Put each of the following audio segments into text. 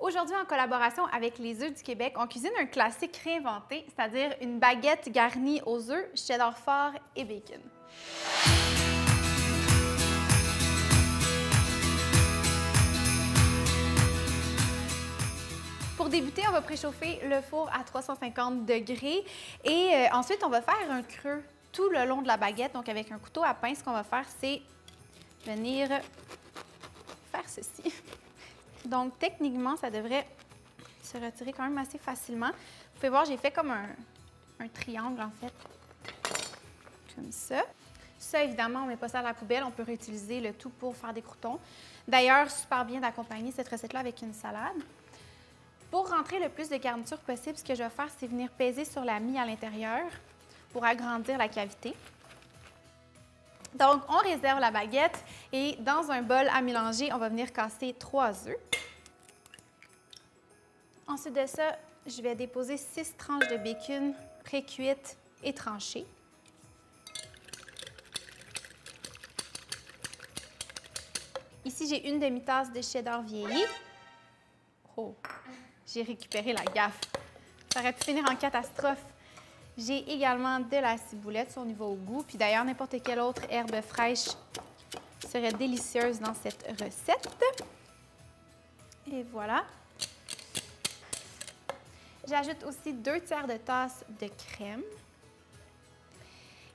Aujourd'hui, en collaboration avec les œufs du Québec, on cuisine un classique réinventé, c'est-à-dire une baguette garnie aux œufs, cheddar fort et bacon. Pour débuter, on va préchauffer le four à 350 degrés et ensuite, on va faire un creux tout le long de la baguette. Donc, avec un couteau à pain, ce qu'on va faire, c'est venir faire ceci. Donc, techniquement, ça devrait se retirer quand même assez facilement. Vous pouvez voir, j'ai fait comme un triangle, en fait, comme ça. Ça, évidemment, on ne met pas ça à la poubelle. On peut réutiliser le tout pour faire des croûtons. D'ailleurs, super bien d'accompagner cette recette-là avec une salade. Pour rentrer le plus de garniture possible, ce que je vais faire, c'est venir peser sur la mie à l'intérieur pour agrandir la cavité. Donc, on réserve la baguette et dans un bol à mélanger, on va venir casser 3 œufs. Ensuite de ça, je vais déposer 6 tranches de bacon pré-cuites et tranchées. Ici, j'ai une demi-tasse de cheddar vieilli. Oh, j'ai récupéré la gaffe. Ça aurait pu finir en catastrophe. J'ai également de la ciboulette, si on y va au goût. Puis d'ailleurs, n'importe quelle autre herbe fraîche serait délicieuse dans cette recette. Et voilà. J'ajoute aussi 2 tiers de tasse de crème.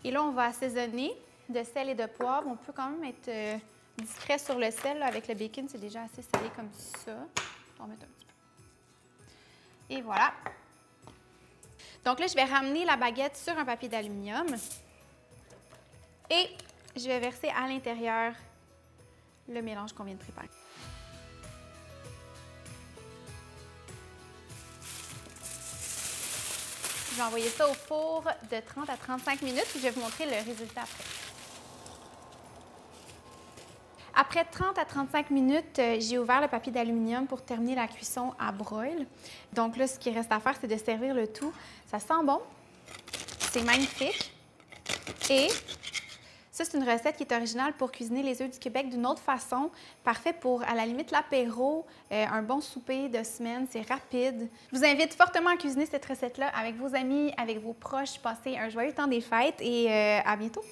Et là, on va assaisonner de sel et de poivre. On peut quand même être discret sur le sel. Là, avec le bacon, c'est déjà assez salé comme ça. On va en mettre un petit peu. Et voilà. Donc là, je vais ramener la baguette sur un papier d'aluminium et je vais verser à l'intérieur le mélange qu'on vient de préparer. Je vais envoyer ça au four de 30 à 35 minutes et je vais vous montrer le résultat après. Après 30 à 35 minutes, j'ai ouvert le papier d'aluminium pour terminer la cuisson à broil. Donc là, ce qui reste à faire, c'est de servir le tout. Ça sent bon, c'est magnifique. Et ça, c'est une recette qui est originale pour cuisiner les œufs du Québec d'une autre façon. Parfait pour, à la limite, l'apéro, un bon souper de semaine, c'est rapide. Je vous invite fortement à cuisiner cette recette-là avec vos amis, avec vos proches. Passez un joyeux temps des fêtes et à bientôt!